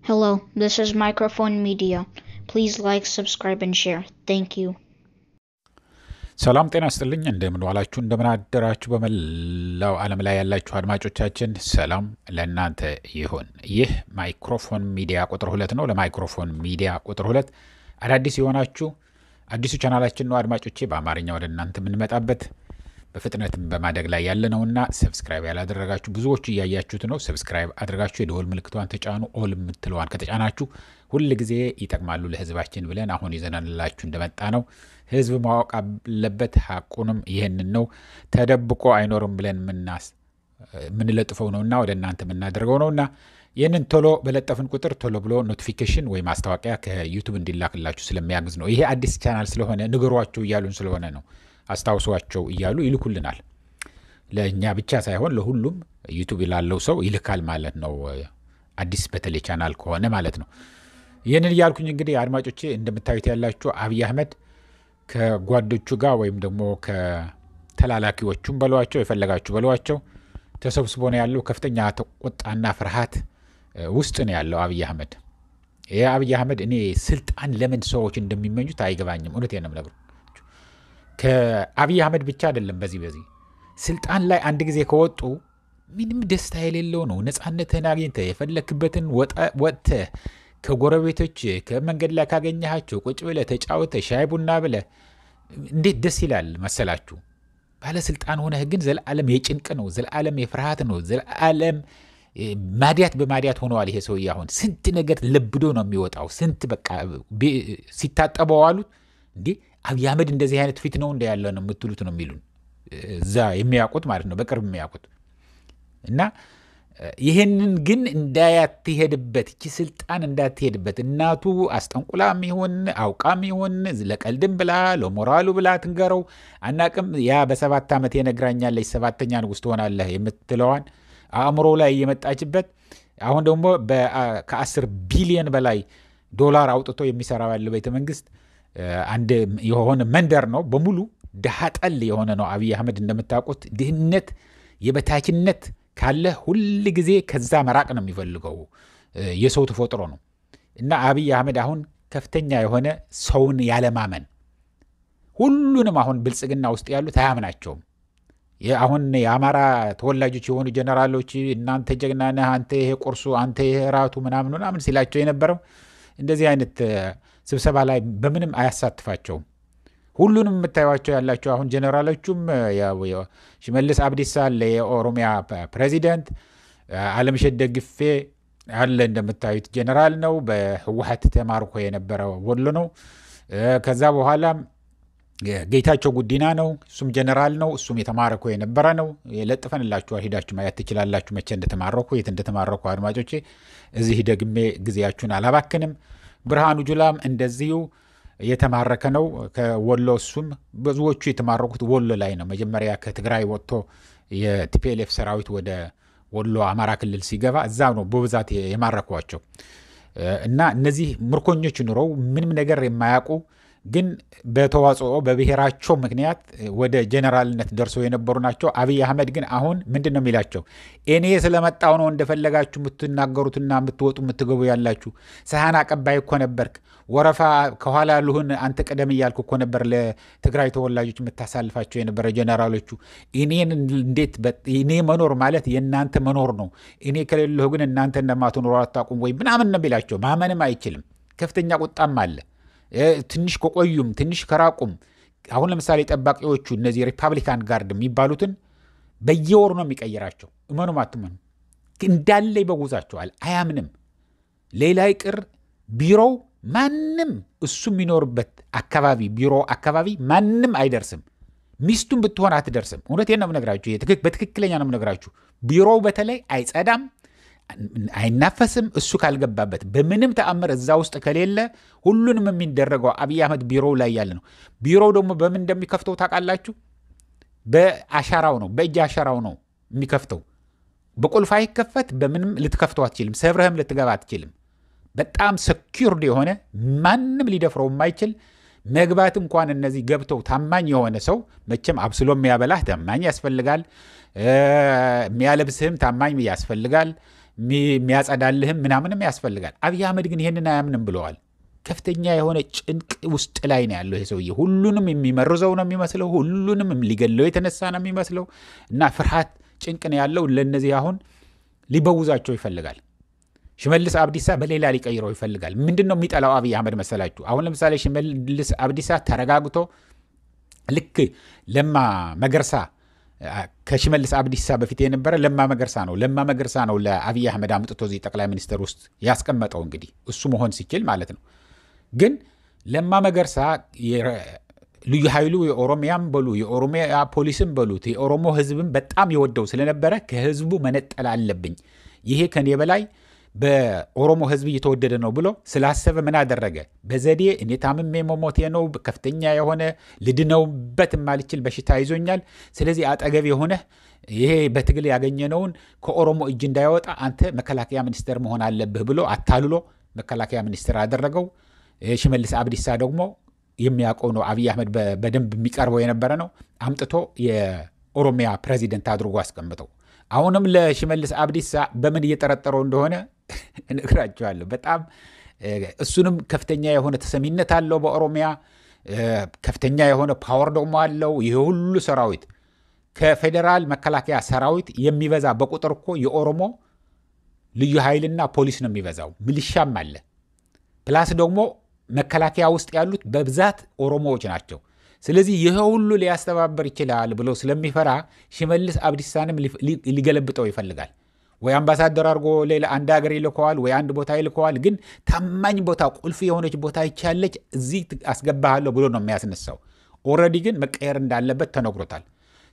Hello, this is Microphone Media. Please like, subscribe, and share. Thank you. ሰላም ጤና ይስጥልኝ እንደምን ዋላችሁ እንደምን አደራችሁ በመላው ዓለም ላይ ያላችሁ አድማጮቻችን ሰላም ለእናንተ ይሁን። ይህ ማይክሮፎን ሚዲያ ቁጥር 2 ነው። ለማይክሮፎን ሚዲያ ቁጥር 2 አዳዲስ የሆናችሁ አዲሱ ቻናላችን ነው አድማጮቼ በአማርኛ ወደ እናንተ የምንመጣበት በፍጥነትም በማደግ ላይ ያለ ነውና ሰብስክራይብ ያላደረጋችሁ ብዙዎች እያያችሁት ነው። ሰብስክራይብ አድርጋችሁ የደወል ምልክቷን ተጫኑ። ኦል የምትለዋን ከተጫናችሁ ሁሉ ጊዜ ይጠቅማሉ ለህዝባችን ብለን አሁን ይዘናላችሁ እንደመጣ ነው። ህዝብ ማወቅ አለበት ሐቁንም ይሄንን ነው። ተደብቆ አይኖርም ብለን ምንለጥፈው ነውና ወደ እናንተ የምናደርገው ነውና ይሄንን ቶሎ በለጠፍን ቁጥር ቶሎ ብሎ ኖቲፊኬሽን ወይ ማስታወቂያ ከዩቲዩብ እንዲላክላችሁ ስለሚያግዝ ነው። ይሄ አዲስ ቻናል ስለሆነ ንገሯቸው እያሉን ስለሆነ ነው። አስታውሷቸው እያሉ ይልኩልናል። ለኛ ብቻ ሳይሆን ለሁሉም ዩቲዩብ ላለው ሰው ይልካል ማለት ነው። አዲስ በተለይ ቻናል ከሆነ ማለት ነው። ይሄንን ያልኩኝ እንግዲህ አድማጮቼ እንደምታዩት ያላችሁ አብይ አህመድ ከጓዶቹ ጋር ወይም ደግሞ ከተላላኪዎቹም በሏቸው የፈለጋችሁ በሏቸው ተሰብስቦ ነው ያለው። ከፍተኛ ቁጣና ፍርሃት ውስጥ ነው ያለው አብይ አህመድ። ይሄ አብይ አህመድ እኔ ስልጣን ለምን ሰዎች እንደሚመኙት አይገባኝም። እውነቴን ነው የምነግርህ። ከአብይ አህመድ ብቻ አይደለም በዚህ ስልጣን ላይ አንድ ጊዜ ከወጡ ምንም ደስታ የሌለው ነው። ነፃነትህን አግኝተህ የፈለክበትን ወጥተህ ከጎረቤቶች ከመንገድ ላይ ካገኘሃቸው ቁጭ ብለህ ተጫውተህ ሻይ ቡና ብለህ እንዴት ደስ ይላል መሰላችሁ። ባለስልጣን ሆነህ ግን ዘላለም የጭንቅ ነው፣ ዘላለም የፍርሃት ነው፣ ዘላለም ማዲያት በማዲያት ሆነዋል። ይሄ ሰውዬ አሁን ስንት ነገር ለብዶ ነው የሚወጣው። ስንት በቃ ሲታጠበው አሉት እንዴ አብይ አህመድ እንደዚህ አይነት ፊት ነው እንደ ያለ ነው የምትሉት ነው የሚሉን እዛ የሚያውቁት ማለት ነው፣ በቅርብ የሚያውቁት እና ይሄንን ግን እንዳያትሄድበት እቺ ስልጣን እንዳትሄድበት እናቱ አስጠንቁላም ይሁን አውቃም ይሁን ለቀልድም ብላ ለሞራሉ ብላ ትንገረው አናቅም። ያ በ7 ዓመት የነግራኛለች 7ኛ ንጉስ ትሆናለህ የምትለዋን አእምሮ ላይ የመጣችበት አሁን ደግሞ ከ10 ቢሊዮን በላይ ዶላር አውጥቶ የሚሰራው ያለው ቤተ መንግስት አንድ የሆነ መንደር ነው። በሙሉ ድሃ ጠል የሆነ ነው። አብይ አህመድ እንደምታውቁት ድህነት የበታችነት ካለ ሁሉ ጊዜ ከዛ መራቅ ነው የሚፈልገው። የሰው ተፈጥሮ ነው እና አብይ አህመድ አሁን ከፍተኛ የሆነ ሰውን ያለማመን ሁሉንም አሁን ብልጽግና ውስጥ ያሉት አያምናቸውም። አሁን የአማራ ተወላጆች የሆኑ ጀነራሎች እናንተ ጀግና ነህ፣ አንተ ይሄ ቁርሱ፣ አንተ ይሄ ራቱ ምናምን ሲላቸው የነበረው እንደዚህ አይነት ስብሰባ ላይ በምንም አያሳትፋቸውም። ሁሉንም የምታዩቸው ያላቸው አሁን ጀነራሎቹም ሽመልስ አብዲሳ የኦሮሚያ ፕሬዚደንት፣ አለምሸት ደግፌ አለ እንደምታዩት ጀነራል ነው። በህወሓት ተማርኮ የነበረው ወሎ ነው። ከዛ በኋላ ጌታቸው ጉዲና ነው፣ እሱም ጀነራል ነው። እሱም የተማረኮ የነበረ ነው። ለጥፈንላችኋል፣ ሄዳችሁ ማየት ትችላላችሁ መቼ እንደተማረኩ የት እንደተማረኩ አድማጮቼ። እዚህ ደግሜ ጊዜያችሁን አላባክንም። ብርሃኑ ጁላም እንደዚሁ የተማረከ ነው ከወሎ። እሱም ብዙዎቹ የተማረኩት ወሎ ላይ ነው። መጀመሪያ ከትግራይ ወጥቶ የቲፒኤልኤፍ ሰራዊት ወደ ወሎ አማራ ክልል ሲገባ እዛ ነው በብዛት የማረኳቸው እና እነዚህ ምርኮኞች ኑረው ምንም ነገር የማያውቁ ግን በተዋጽኦ በብሔራቸው ምክንያት ወደ ጀነራልነት ደርሰው የነበሩ ናቸው። አብይ አህመድ ግን አሁን ምንድን ነው የሚላቸው? እኔ ስለመጣው ነው እንደፈለጋችሁ የምትናገሩትና የምትወጡ የምትገቡ ያላችሁ። ሰሃን አቀባይ እኮ ነበርክ፣ ወረፋ ከኋላ ልሁን አንተ ቀደም እያልኩ እኮ ነበር ለትግራይ ተወላጆች የምታሳልፋቸው የነበረ ጀነራሎቹ። እኔ መኖር ማለት የእናንተ መኖር ነው። እኔ ከሌለሁ ግን እናንተ እንደማትኖሩ አታውቁም ወይ ምናምን ነው የሚላቸው። ማመንም አይችልም። ከፍተኛ ቁጣም አለ። ትንሽ ከቆዩም ትንሽ ከራቁም አሁን ለምሳሌ ጠባቂዎቹ እነዚህ ሪፐብሊካን ጋርድ የሚባሉትን በየወሩ ነው የሚቀይራቸው። እመኑም አትመኑ እንዳለ ይበጉዛቸዋል። አያምንም። ሌላ ይቅር ቢሮው ማንም እሱ የሚኖርበት አካባቢ ቢሮ አካባቢ ማንም አይደርስም። ሚስቱን ብትሆን አትደርስም። እውነቴን ነው የምነግራችሁ። በትክክለኛ ነው የምነግራችሁ። ቢሮው በተለይ አይጸዳም፣ አይናፈስም። እሱ ካልገባበት በምንም ተአምር እዛ ውስጥ ከሌለ ሁሉንም የሚደረገው አብይ አህመድ ቢሮው ላይ ያለ ነው። ቢሮው ደግሞ በምን እንደሚከፍተው ታውቃላችሁ? በአሻራው ነው፣ በእጅ አሻራው ነው የሚከፍተው። በቁልፍ አይከፈት። በምንም ልትከፍተው አትችልም። ሰብረህም ልትገባ አትችልም። በጣም ሰኪውርድ የሆነ ማንም ሊደፍረው የማይችል መግባት እንኳን እነዚህ ገብተው ታማኝ የሆነ ሰው መቼም አብስሎ የሚያበላህ ታማኝ ያስፈልጋል። የሚያለብስህም ታማኝ ያስፈልጋል። የሚያጸዳልህም ምናምንም ያስፈልጋል። አብይ አህመድ ግን ይሄንን አያምንም ብለዋል። ከፍተኛ የሆነ ጭንቅ ውስጥ ላይ ነው ያለው ይሄ ሰውዬ። ሁሉንም የሚመርዘው ነው የሚመስለው፣ ሁሉንም ሊገለው የተነሳ ነው የሚመስለው እና ፍርሃት ጭንቅ ነው ያለው። ለነዚህ አሁን ሊበውዛቸው ይፈልጋል። ሽመልስ አብዲሳ በሌላ ሊቀይረው ይፈልጋል። ምንድነው የሚጠላው አብይ አህመድ መሰላችሁ? አሁን ለምሳሌ ሽመልስ አብዲሳ ተረጋግቶ ልክ ለማ መገርሳ ከሽመልስ አብዲሳ በፊት የነበረ ለማ መገርሳ ነው ለአብይ አህመድ አምጥቶ እዚህ ጠቅላይ ሚኒስትር ውስጥ ያስቀመጠው። እንግዲህ እሱ መሆን ሲችል ማለት ነው። ግን ለማ መገርሳ ልዩ ኃይሉ የኦሮሚያም በሉ የኦሮሚያ ፖሊስም በሉት የኦሮሞ ህዝብም በጣም የወደው ስለነበረ ከህዝቡ መነጠል አለብኝ፣ ይሄ ከኔ በላይ በኦሮሞ ህዝብ እየተወደደ ነው ብሎ ስላሰበ ምን አደረገ? በዘዴ እኔ ታምሜ መሞቴ ነው፣ ከፍተኛ የሆነ ልድነውበት የማልችል በሽታ ይዞኛል። ስለዚህ አጠገብ የሆነ ይሄ በትግል ያገኘነውን ከኦሮሞ እጅ እንዳይወጣ አንተ መከላከያ ሚኒስትር መሆን አለብህ ብሎ አታልሎ መከላከያ ሚኒስትር አደረገው። ሽመልስ አብዲሳ ደግሞ የሚያውቀው ነው፣ አብይ አህመድ በደንብ የሚቀርበው የነበረ ነው። አምጥቶ የኦሮሚያ ፕሬዚደንት አድርጎ አስቀምጠው። አሁንም ለሽመልስ አብዲሳ በምን እየጠረጠረው እንደሆነ እነግራቸዋለሁ። በጣም እሱንም ከፍተኛ የሆነ ተሰሚነት አለው በኦሮሚያ፣ ከፍተኛ የሆነ ፓወር ደግሞ አለው። ይሄ ሁሉ ሰራዊት ከፌዴራል መከላከያ ሰራዊት የሚበዛ በቁጥር እኮ የኦሮሞ ልዩ ኃይልና ፖሊስ ነው የሚበዛው፣ ሚሊሻም አለ። ፕላስ ደግሞ መከላከያ ውስጥ ያሉት በብዛት ኦሮሞዎች ናቸው። ስለዚህ ይሄ ሁሉ ሊያስተባበር ይችላል ብሎ ስለሚፈራ ሽመልስ አብዲሳንም ሊገለብጠው ይፈልጋል። ወይ አምባሳደር አድርጎ ሌላ አንድ ሀገር ይልከዋል፣ ወይ አንድ ቦታ ይልከዋል። ግን ታማኝ ቦታ ቁልፍ የሆነች ቦታ ይቻለች እዚህ አስገባሃለሁ ብሎ ነው የሚያስነሳው። ኦልሬዲ ግን መቀየር እንዳለበት ተነግሮታል።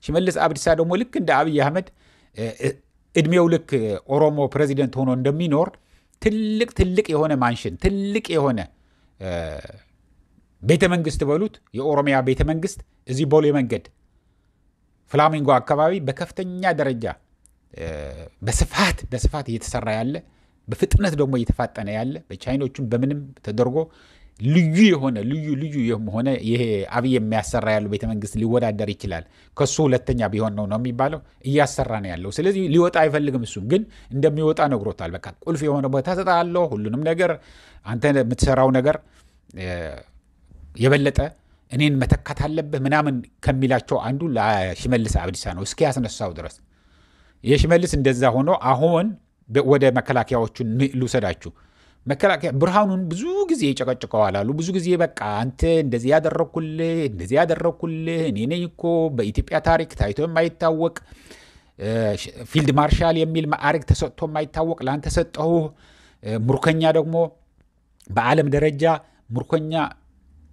ሽመልስ አብዲሳ ደግሞ ልክ እንደ አብይ አህመድ እድሜው ልክ ኦሮሞ ፕሬዚደንት ሆኖ እንደሚኖር ትልቅ የሆነ ማንሽን ትልቅ የሆነ ቤተ መንግስት በሉት የኦሮሚያ ቤተ መንግስት እዚህ ቦሌ መንገድ ፍላሚንጎ አካባቢ በከፍተኛ ደረጃ በስፋት እየተሰራ ያለ፣ በፍጥነት ደግሞ እየተፋጠነ ያለ፣ በቻይኖቹም በምንም ተደርጎ ልዩ የሆነ ይሄ አብይ የሚያሰራ ያለው ቤተ መንግስት ሊወዳደር ይችላል። ከሱ ሁለተኛ ቢሆን ነው የሚባለው። እያሰራ ነው ያለው። ስለዚህ ሊወጣ አይፈልግም። እሱም ግን እንደሚወጣ ነግሮታል። በቃ ቁልፍ የሆነ ቦታ ሰጣለሁ፣ ሁሉንም ነገር አንተ የምትሰራው ነገር የበለጠ እኔን መተካት አለብህ ምናምን ከሚላቸው አንዱ ለሽመልስ አብዲሳ ነው እስኪ ያስነሳው ድረስ። የሽመልስ እንደዛ ሆኖ አሁን ወደ መከላከያዎቹን ልውሰዳችሁ። መከላከያ ብርሃኑን ብዙ ጊዜ ይጨቀጭቀዋል አሉ። ብዙ ጊዜ በቃ አንተ እንደዚህ ያደረኩልህ እኔ ነኝ እኮ በኢትዮጵያ ታሪክ ታይቶ የማይታወቅ ፊልድ ማርሻል የሚል ማዕረግ ተሰጥቶ የማይታወቅ ለአንተ ሰጠሁ። ምርኮኛ ደግሞ በዓለም ደረጃ ምርኮኛ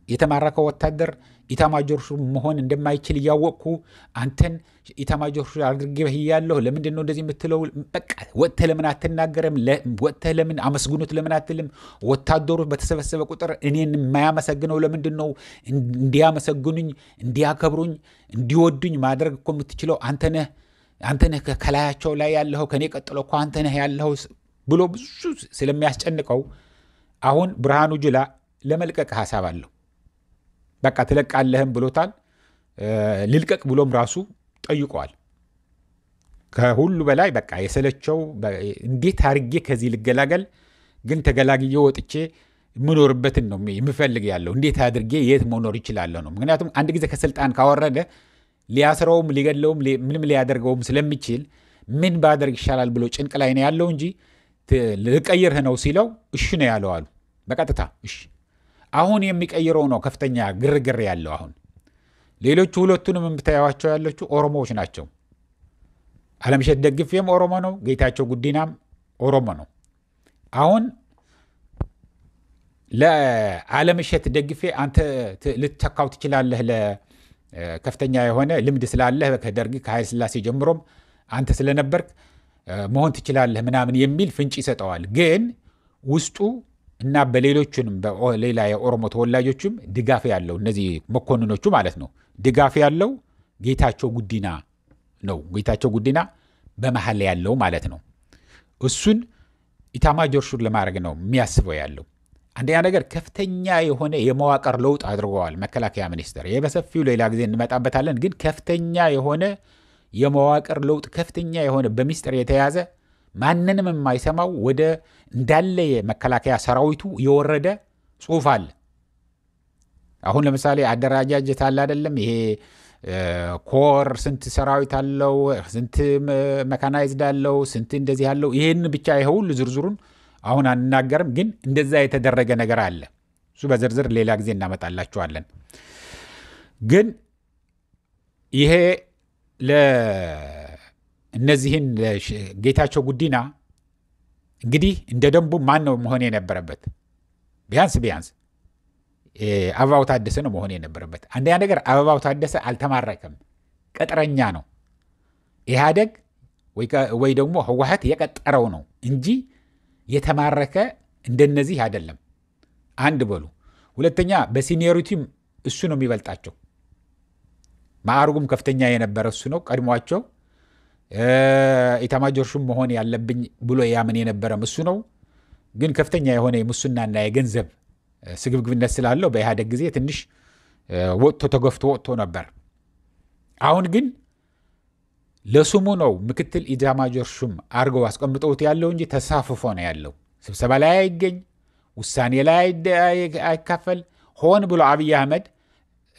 የተማረከው ወታደር ኢታማጆር ሹም መሆን እንደማይችል እያወቅኩ አንተን ኢታማጆር ሹም አድርጌህ እያለሁ ለምንድን ነው እንደዚህ የምትለው? በቃ ወጥተህ ለምን አትናገርም? ወጥተህ ለምን አመስግኑት ለምን አትልም? ወታደሩ በተሰበሰበ ቁጥር እኔን የማያመሰግነው ለምንድን ነው? እንዲያመሰግኑኝ፣ እንዲያከብሩኝ፣ እንዲወዱኝ ማድረግ እኮ የምትችለው አንተ ነህ ከላያቸው ላይ ያለኸው፣ ከኔ ቀጥሎ እኮ አንተ ነህ ያለኸው ብሎ ብዙ ስለሚያስጨንቀው አሁን ብርሃኑ ጁላ ለመልቀቅ ሀሳብ አለው። በቃ ትለቃለህም ብሎታል። ልልቀቅ ብሎም ራሱ ጠይቋል። ከሁሉ በላይ በቃ የሰለቸው እንዴት አርጌ ከዚህ ልገላገል፣ ግን ተገላግዬ ወጥቼ ምኖርበትን ነው የምፈልግ ያለው፣ እንዴት አድርጌ የት መኖር ይችላለሁ ነው። ምክንያቱም አንድ ጊዜ ከስልጣን ካወረደ ሊያስረውም ሊገለውም ምንም ሊያደርገውም ስለሚችል ምን ባደርግ ይሻላል ብሎ ጭንቅ ላይ ነው ያለው እንጂ ልቀይርህ ነው ሲለው እሺ ነው ያለው አሉ። በቀጥታ እሺ። አሁን የሚቀይረው ነው ከፍተኛ ግርግር ያለው። አሁን ሌሎቹ ሁለቱንም የምታዩዋቸው ያለችው ኦሮሞዎች ናቸው። አለምሸት ደግፌም ኦሮሞ ነው፣ ጌታቸው ጉዲናም ኦሮሞ ነው። አሁን ለአለምሸት ደግፌ አንተ ልትተካው ትችላለህ፣ ለከፍተኛ የሆነ ልምድ ስላለህ ከደርግ ከኃይለ ሥላሴ ጀምሮም አንተ ስለነበርክ መሆን ትችላለህ ምናምን የሚል ፍንጭ ይሰጠዋል። ግን ውስጡ እና በሌሎቹንም በሌላ የኦሮሞ ተወላጆችም ድጋፍ ያለው እነዚህ መኮንኖቹ ማለት ነው ድጋፍ ያለው ጌታቸው ጉዲና ነው። ጌታቸው ጉዲና በመሃል ያለው ማለት ነው። እሱን ኢታማጆር ሹም ለማድረግ ነው የሚያስበው ያለው። አንደኛ ነገር ከፍተኛ የሆነ የመዋቅር ለውጥ አድርገዋል መከላከያ ሚኒስቴር። ይህ በሰፊው ሌላ ጊዜ እንመጣበታለን። ግን ከፍተኛ የሆነ የመዋቅር ለውጥ ከፍተኛ የሆነ በሚስጥር የተያዘ ማንንም የማይሰማው ወደ እንዳለ የመከላከያ ሰራዊቱ የወረደ ጽሑፍ አለ። አሁን ለምሳሌ አደራጃጀት አለ አይደለም? ይሄ ኮር ስንት ሰራዊት አለው፣ ስንት መካናይዝድ አለው፣ ስንት እንደዚህ አለው። ይሄን ብቻ ይሄ ሁሉ ዝርዝሩን አሁን አንናገርም፣ ግን እንደዛ የተደረገ ነገር አለ። እሱ በዝርዝር ሌላ ጊዜ እናመጣላችኋለን። ግን ይሄ ለእነዚህን ጌታቸው ጉዲና እንግዲህ እንደ ደንቡ ማን ነው መሆን የነበረበት? ቢያንስ አበባው ታደሰ ነው መሆን የነበረበት። አንደኛ ነገር አበባው ታደሰ አልተማረከም፣ ቅጥረኛ ነው። ኢህአዴግ ወይ ደግሞ ህወሓት የቀጠረው ነው እንጂ የተማረከ እንደነዚህ አይደለም። አንድ በሉ። ሁለተኛ በሲኒዮሪቲም እሱ ነው የሚበልጣቸው። ማዕረጉም ከፍተኛ የነበረ እሱ ነው ቀድሟቸው። ኢታማጆር ሹም መሆን ያለብኝ ብሎ ያምን የነበረም እሱ ነው። ግን ከፍተኛ የሆነ የሙስናና የገንዘብ ስግብግብነት ስላለው በኢህአዴግ ጊዜ ትንሽ ወጥቶ ተገፍቶ ወጥቶ ነበር። አሁን ግን ለስሙ ነው ምክትል ኢታማጆር ሹም አድርገው አስቀምጠውት ያለው እንጂ ተሳፍፎ ነው ያለው። ስብሰባ ላይ አይገኝ፣ ውሳኔ ላይ አይካፈል። ሆን ብሎ አብይ አህመድ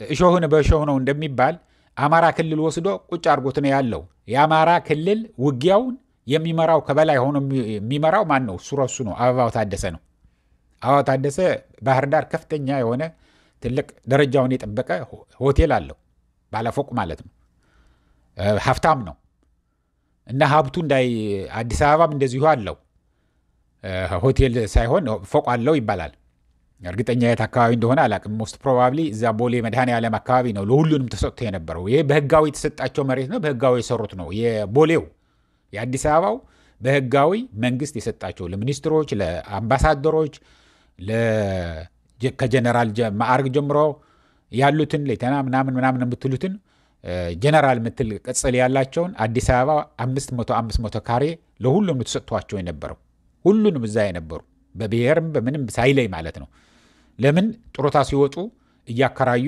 እሾህን በእሾህ ነው እንደሚባል አማራ ክልል ወስዶ ቁጭ አድርጎት ነው ያለው። የአማራ ክልል ውጊያውን የሚመራው ከበላይ ሆኖ የሚመራው ማን ነው? እሱ ነው፣ አበባው ታደሰ ነው። አበባው ታደሰ ባህር ዳር ከፍተኛ የሆነ ትልቅ ደረጃውን የጠበቀ ሆቴል አለው፣ ባለፎቅ ማለት ነው። ሀብታም ነው እና ሀብቱ አዲስ አበባም እንደዚሁ አለው። ሆቴል ሳይሆን ፎቅ አለው ይባላል። እርግጠኛ የት አካባቢ እንደሆነ አላቅም። ሞስት ፕሮባብሊ እዛ ቦሌ መድኃኔዓለም አካባቢ ነው ለሁሉንም ተሰጥቶ የነበረው። ይሄ በህጋዊ የተሰጣቸው መሬት ነው፣ በህጋዊ የሰሩት ነው። የቦሌው የአዲስ አበባው በህጋዊ መንግስት የሰጣቸው ለሚኒስትሮች፣ ለአምባሳደሮች፣ ከጀነራል ማዕረግ ጀምሮ ያሉትን ሌተና ምናምን የምትሉትን ጀነራል ምትል ቅጽል ያላቸውን አዲስ አበባ 500 ካሬ ለሁሉም ተሰጥቷቸው የነበረው፣ ሁሉንም እዛ የነበሩ በብሔርም በምንም ሳይለይ ማለት ነው። ለምን ጡረታ ሲወጡ እያከራዩ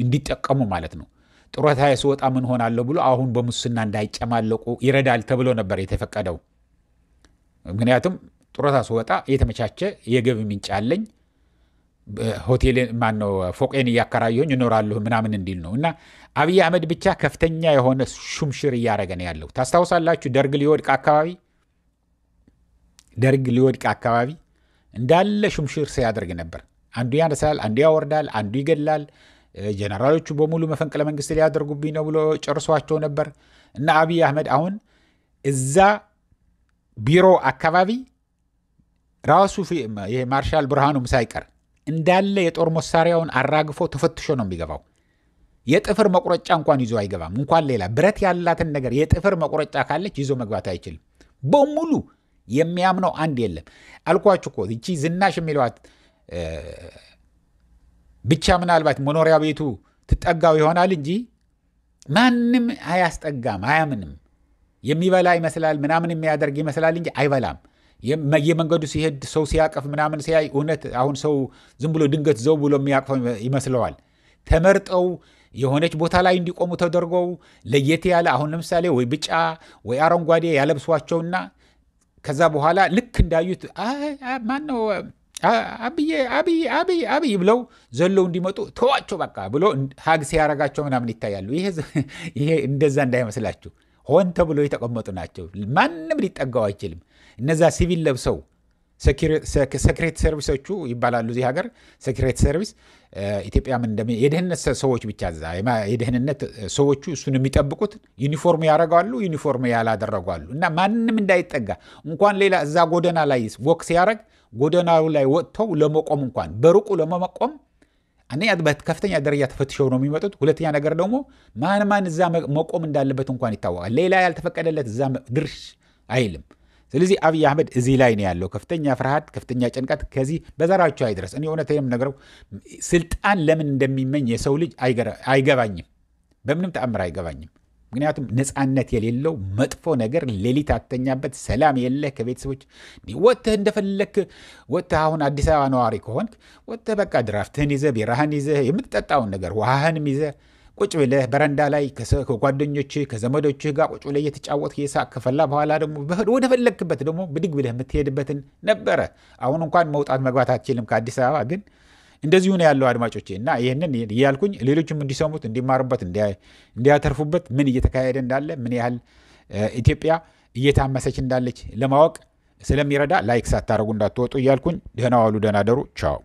እንዲጠቀሙ ማለት ነው። ጡረታ ሲወጣ ምን ሆናለሁ ብሎ አሁን በሙስና እንዳይጨማለቁ ይረዳል ተብሎ ነበር የተፈቀደው። ምክንያቱም ጡረታ ሲወጣ የተመቻቸ የገቢ ምንጭ አለኝ፣ ሆቴልን ማነው ፎቄን እያከራየሁኝ እኖራለሁ ምናምን እንዲል ነው። እና አብይ አህመድ ብቻ ከፍተኛ የሆነ ሹምሽር እያደረገ ነው ያለው። ታስታውሳላችሁ ደርግ ሊወድቅ አካባቢ እንዳለ ሹምሽር ሲያደርግ ነበር። አንዱ ያነሳል፣ አንዱ ያወርዳል፣ አንዱ ይገላል። ጀነራሎቹ በሙሉ መፈንቅለ መንግስት ሊያደርጉብኝ ነው ብሎ ጨርሷቸው ነበር። እና አብይ አህመድ አሁን እዛ ቢሮ አካባቢ ራሱ ማርሻል ብርሃኑም ሳይቀር እንዳለ የጦር መሳሪያውን አራግፎ ተፈትሾ ነው የሚገባው። የጥፍር መቁረጫ እንኳን ይዞ አይገባም። እንኳን ሌላ ብረት ያላትን ነገር የጥፍር መቁረጫ ካለች ይዞ መግባት አይችልም። በሙሉ የሚያምነው አንድ የለም። አልኳችሁ እኮ እቺ ዝናሽ የሚለዋት ብቻ ምናልባት መኖሪያ ቤቱ ትጠጋው ይሆናል እንጂ ማንም አያስጠጋም፣ አያምንም። የሚበላ ይመስላል ምናምን የሚያደርግ ይመስላል እንጂ አይበላም። የመንገዱ ሲሄድ ሰው ሲያቀፍ ምናምን ሲያይ እውነት አሁን ሰው ዝም ብሎ ድንገት ዘው ብሎ የሚያቅፈው ይመስለዋል። ተመርጠው የሆነች ቦታ ላይ እንዲቆሙ ተደርገው ለየት ያለ አሁን ለምሳሌ ወይ ቢጫ ወይ አረንጓዴ ያለብሷቸውና ከዛ በኋላ ልክ እንዳዩት ማነው አብይ ብለው ዘለው እንዲመጡ ተዋቸው በቃ ብሎ ሀግ ሲያረጋቸው ምናምን ይታያሉ። ይሄ እንደዛ እንዳይመስላችሁ ሆን ተብሎ የተቀመጡ ናቸው። ማንም ሊጠጋው አይችልም። እነዛ ሲቪል ለብሰው ሴክሬት ሰርቪሶቹ ይባላሉ እዚህ ሀገር። ሴክሬት ሰርቪስ ኢትዮጵያም የደህንነት ሰዎች ብቻ የደህንነት ሰዎቹ እሱን የሚጠብቁት ዩኒፎርም ያደርጋሉ፣ ዩኒፎርም ያላደረጓሉ። እና ማንም እንዳይጠጋ እንኳን ሌላ እዛ ጎደና ላይ ወክ ሲያደርግ ጎደናው ላይ ወጥተው ለመቆም እንኳን በሩቁ ለመቆም አንደኛ በከፍተኛ ደረጃ ተፈትሸው ነው የሚመጡት። ሁለተኛ ነገር ደግሞ ማን እዛ መቆም እንዳለበት እንኳን ይታወቃል። ሌላ ያልተፈቀደለት እዛ ድርሽ አይልም። ስለዚህ አብይ አህመድ እዚህ ላይ ነው ያለው። ከፍተኛ ፍርሃት፣ ከፍተኛ ጭንቀት ከዚህ በዘራቸው አይድረስ። እኔ እውነቴንም ነገረው ስልጣን ለምን እንደሚመኝ የሰው ልጅ አይገባኝም፣ በምንም ተአምር አይገባኝም። ምክንያቱም ነፃነት የሌለው መጥፎ ነገር፣ ሌሊት አተኛበት፣ ሰላም የለህ ከቤተሰቦች ወጥተህ እንደፈለክ ወጥተህ አሁን አዲስ አበባ ነዋሪ ከሆንክ ወጥተህ በቃ ድራፍትህን ይዘህ ቢራህን ይዘህ የምትጠጣውን ነገር ውሃህንም ይዘህ ቁጭ ብለህ በረንዳ ላይ ከጓደኞችህ ከዘመዶችህ ጋር ቁጭ ብለህ እየተጫወትክ የሳቅ ከፈላ በኋላ ደግሞ ወደ ፈለግክበት ደግሞ ብድግ ብለህ የምትሄድበትን ነበረ። አሁን እንኳን መውጣት መግባት አትችልም ከአዲስ አበባ። ግን እንደዚሁ ነው ያለው አድማጮቼ። እና ይህንን እያልኩኝ ሌሎችም እንዲሰሙት እንዲማሩበት እንዲያተርፉበት ምን እየተካሄደ እንዳለ ምን ያህል ኢትዮጵያ እየታመሰች እንዳለች ለማወቅ ስለሚረዳ ላይክ ሳታደርጉ እንዳትወጡ እያልኩኝ ደህና ዋሉ፣ ደህና ደሩ፣ ቻው።